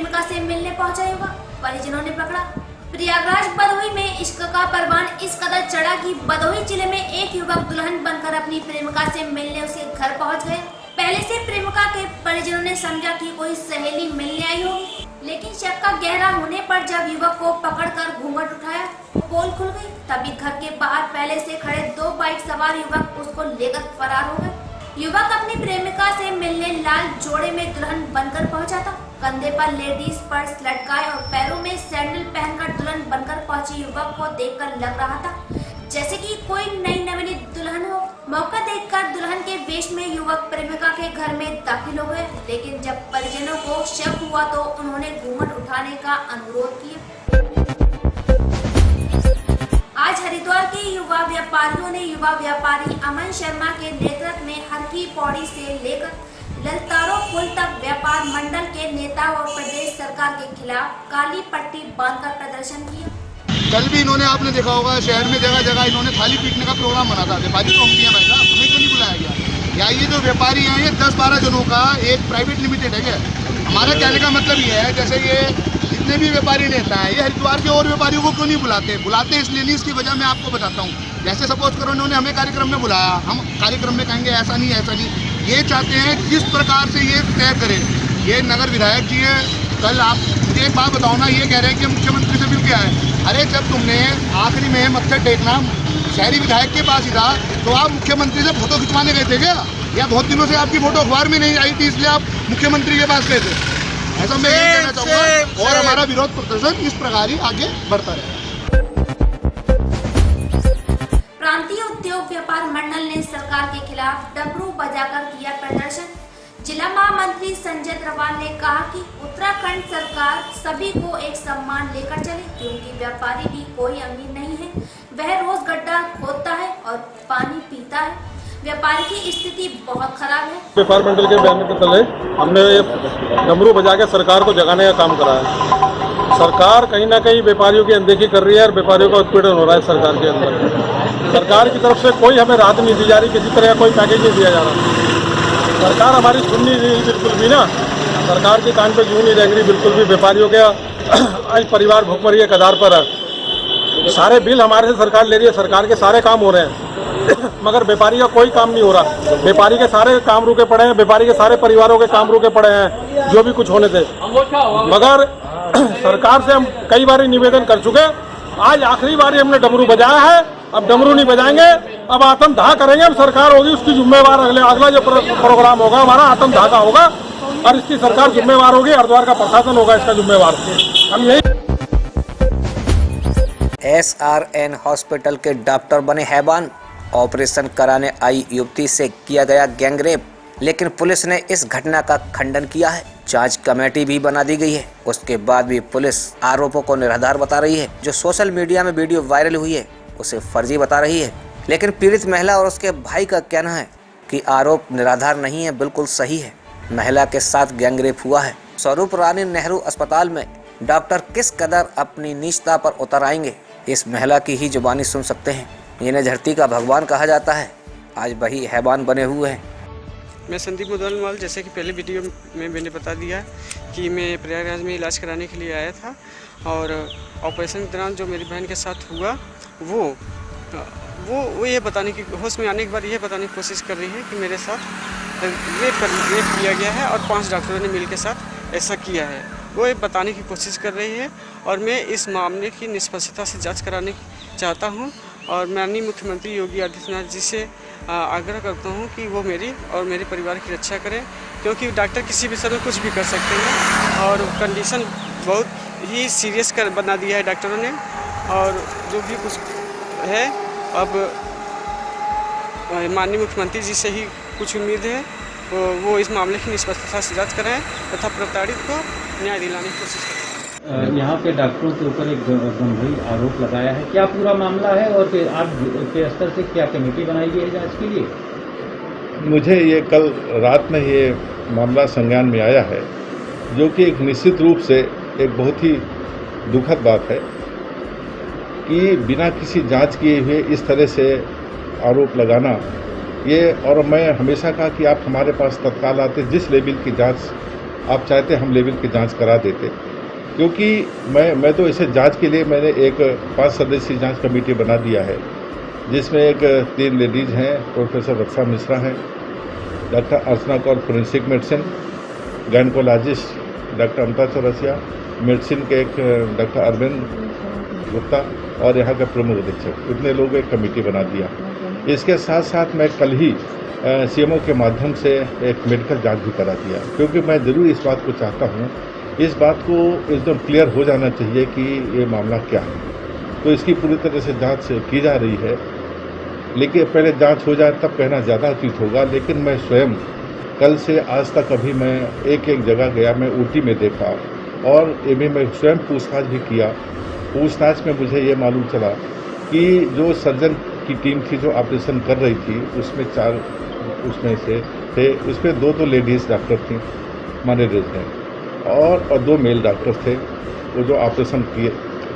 प्रेमिका से मिलने पहुंचा युवक, परिजनों ने पकड़ा। प्रयागराज बदोही में इश्क का परवान इस कदर चढ़ा कि बदोही जिले में एक युवक दुल्हन बनकर अपनी प्रेमिका से मिलने उसके घर पहुंच गए। पहले से प्रेमिका के परिजनों ने समझा कि कोई सहेली मिलने आई होगी, लेकिन शक का गहरा होने पर जब युवक को पकड़कर घूंघट उठाया, पोल खुल गई। तभी घर के बाहर पहले से खड़े 2 बाइक सवार युवक उसको लेकर फरार हो गए। युवक अपनी प्रेमिका से मिलने लाल जोड़े में दुल्हन बनकर पहुंचा था। कंधे पर लेडीज पर्स लटकाए और पैरों में सैंडल पहनकर दुल्हन बनकर पहुंची युवक को देखकर लग रहा था जैसे कि कोई नई नवीन दुल्हन हो। मौका देखकर दुल्हन के वेश में युवक प्रेमिका के घर में दाखिल हो गए, लेकिन जब परिजनों को शक हुआ तो उन्होंने घूंघट उठाने का अनुरोध किया। आज हरिद्वार के युवा व्यापारियों ने युवा व्यापारी अमन शर्मा के नेतृत्व में हर की पौड़ी से लेकर ललतारो पुल तक व्यापार मंडल के नेता और प्रदेश सरकार के खिलाफ काली पट्टी बांधकर प्रदर्शन किया। कल भी इन्होंने, आपने देखा होगा, शहर में जगह जगह इन्होंने थाली पीटने का प्रोग्राम बना था। व्यापारी को दिया भाई साहब, हमें क्यों नहीं बुलाया गया? या ये जो व्यापारी हैं, ये 10-12 जनों का एक प्राइवेट लिमिटेड है क्या? हमारा कहने का मतलब ये है, जैसे ये जितने भी व्यापारी नेता हैं, ये हरिद्वार के और व्यापारियों को क्यों नहीं बुलाते इसलिए नहीं, इसकी वजह मैं आपको बताता हूँ। जैसे सपोज करो इन्होंने हमें कार्यक्रम में बुलाया, हम कार्यक्रम में कहेंगे ऐसा नहीं, ये चाहते हैं जिस प्रकार से ये तय करें। ये नगर विधायक जी हैं, कल आप मुझे एक बात बताओ ना, ये कह रहे हैं कि मुख्यमंत्री से मिल के आए। अरे जब तुमने आखिरी में मत्था टेकना शहरी विधायक के पास ही था, तो आप मुख्यमंत्री से फोटो खिंचवाने गए थे क्या? या बहुत दिनों से आपकी फोटो अखबार में नहीं आई थी इसलिए आप मुख्यमंत्री के पास गए थे? ऐसा मैं ये कहना चाहूँगा। और हमारा विरोध प्रदर्शन इस प्रकार ही आगे बढ़ता रहे। प्रांतीय उद्योग व्यापार मंडल ने सरकार के खिलाफ डमरू बजाकर किया प्रदर्शन। जिला महामंत्री संजय अग्रवाल ने कहा कि उत्तराखंड सरकार सभी को एक सम्मान लेकर चले, क्योंकि व्यापारी भी कोई अमीर नहीं है। वह रोज गड्ढा खोदता है और पानी पीता है। व्यापारी की स्थिति बहुत खराब है। व्यापार मंडल के बैनर के तले हमने डमरू बजा के सरकार को जगाने का काम करा है। सरकार कहीं ना कहीं व्यापारियों की अनदेखी कर रही है और व्यापारियों का उत्पीड़न हो रहा है सरकार के अंदर। सरकार की तरफ से कोई हमें राहत नहीं दी जा रही, किसी तरह का कोई पैकेज नहीं दिया जा रहा। सरकार हमारी सुन नहीं रही बिल्कुल भी ना, सरकार के कान पे जूं नहीं रह रही बिल्कुल भी। व्यापारियों के आज परिवार भुखमरी के कगार पर है। सारे बिल हमारे से सरकार ले रही है, सरकार के सारे काम हो रहे हैं मगर व्यापारी का कोई काम नहीं हो रहा। व्यापारी के सारे काम रुके पड़े हैं, व्यापारी के सारे परिवारों के काम रुके पड़े हैं, जो भी कुछ होने थे। मगर सरकार से हम कई बार निवेदन कर चुके, आज आखिरी बार हमने डमरू बजाया है, अब डमरू नहीं बजाएंगे, अब आत्मदाह करेंगे। अब सरकार होगी उसकी जिम्मेवार, अगला जो प्रोग्राम होगा हमारा आत्मदाह का होगा और इसकी सरकार जिम्मेवार होगी, हरिद्वार का प्रशासन होगा इसका जिम्मेवार। हम यही SRN हॉस्पिटल के डॉक्टर बने हैवान। ऑपरेशन कराने आई युवती से किया गया गैंगरेप, लेकिन पुलिस ने इस घटना का खंडन किया है। जांच कमेटी भी बना दी गई है। उसके बाद भी पुलिस आरोपों को निराधार बता रही है। जो सोशल मीडिया में वीडियो वायरल हुई है उसे फर्जी बता रही है, लेकिन पीड़ित महिला और उसके भाई का कहना है कि आरोप निराधार नहीं है, बिल्कुल सही है। महिला के साथ गैंगरेप हुआ है। स्वरूप रानी नेहरू अस्पताल में डॉक्टर किस कदर अपनी नीचता पर उतर आएंगे, इस महिला की ही जुबानी सुन सकते हैं। इन्हें धरती का भगवान कहा जाता है, आज वही हैवान बने हुए हैं। मैं संदीप मुदलवाल, जैसे कि पहले वीडियो में मैंने बता दिया कि मैं प्रयागराज में इलाज कराने के लिए आया था और ऑपरेशन के दौरान जो मेरी बहन के साथ हुआ वो ये बताने की, होश में आने के बाद ये बताने की कोशिश कर रही है कि मेरे साथ रेप किया गया है और 5 डॉक्टरों ने मिल के साथ ऐसा किया है। वो ये बताने की कोशिश कर रही है और मैं इस मामले की निष्पक्षता से जांच कराने चाहता हूं और माननीय मुख्यमंत्री योगी आदित्यनाथ जी से आग्रह करता हूं कि वो मेरी और मेरे परिवार की रक्षा करें, क्योंकि डॉक्टर किसी भी समय कुछ भी कर सकते हैं और कंडीशन बहुत ही सीरियस बना दिया है डॉक्टरों ने। और जो भी कुछ है, अब माननीय मुख्यमंत्री जी से ही कुछ उम्मीद है, वो इस मामले की निष्पक्षता से जांच कराएं तथा प्रताड़ित को न्याय दिलाने की कोशिश करें। यहाँ के डॉक्टरों के ऊपर एक गंभीर आरोप लगाया है, क्या पूरा मामला है और फिर आप के स्तर से क्या कमेटी बनाई गई है जांच के लिए? मुझे ये कल रात में ये मामला संज्ञान में आया है, जो कि एक निश्चित रूप से एक बहुत ही दुखद बात है कि बिना किसी जांच किए हुए इस तरह से आरोप लगाना ये। और मैं हमेशा कहा कि आप हमारे पास तत्काल आते, जिस लेवल की जांच आप चाहते हम लेवल की जांच करा देते, क्योंकि मैं तो इसे जांच के लिए मैंने एक 5 सदस्यीय जांच कमेटी बना दिया है, जिसमें एक 3 लेडीज हैं, प्रोफेसर रक्षा मिश्रा हैं, doctor Archana Kaur forensic medicine, gynaecologist doctor Amta Chaurasia, medicine के एक डॉक्टर अरविंद गुप्ता और यहाँ के प्रमुख अधीक्षक, इतने लोग एक कमेटी बना दिया। इसके साथ साथ मैं कल ही सीएमओ के माध्यम से एक मेडिकल जांच भी करा दिया, क्योंकि मैं ज़रूर इस बात को चाहता हूँ, इस बात को एकदम क्लियर हो जाना चाहिए कि ये मामला क्या है। तो इसकी पूरी तरह से जांच की जा रही है, लेकिन पहले जांच हो जाए तब कहना ज़्यादा उचित होगा। लेकिन मैं स्वयं कल से आज तक अभी मैं एक जगह गया, मैं ऊटी में देखा और ये भी मैं स्वयं पूछताछ भी किया। पूछताछ में मुझे ये मालूम चला कि जो सर्जन की टीम थी जो ऑपरेशन कर रही थी, उसमें 4 उसमें से थे, उसमें 2 लेडीज़ डॉक्टर थी मैनेजर हैं और 2 मेल डॉक्टर थे वो जो ऑपरेशन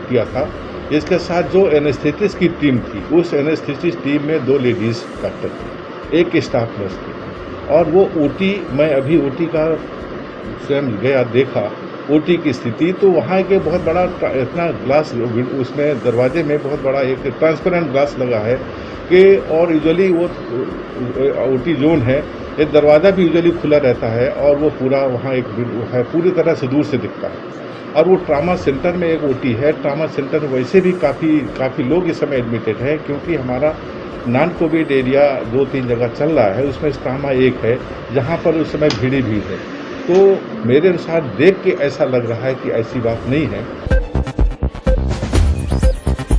किया था। इसके साथ जो एनेस्थेटिस्ट की टीम थी, उस एनेस्थेटिस्ट टीम में 2 लेडीज़ डॉक्टर थी, एक स्टाफ नर्स थी। और वो ओटी, मैं अभी ओटी का स्वयं गया देखा ओटी की स्थिति, तो वहाँ के बहुत बड़ा इतना ग्लास, उसमें दरवाजे में बहुत बड़ा एक ट्रांसपेरेंट ग्लास लगा है कि, और यूजुअली वो ओटी जोन है, एक दरवाज़ा भी यूजुअली खुला रहता है और वो पूरा वहाँ एक है, पूरी तरह से दूर से दिखता है। और वो ट्रामा सेंटर में एक ओटी है। ट्रामा सेंटर वैसे भी काफ़ी लोग इस समय एडमिटेड हैं, क्योंकि हमारा नॉन कोविड एरिया 2-3 जगह चल रहा है, उसमें ट्रामा एक है जहाँ पर उस समय भीड़ है। तो मेरे अनुसार देख के ऐसा लग रहा है कि ऐसी बात नहीं है।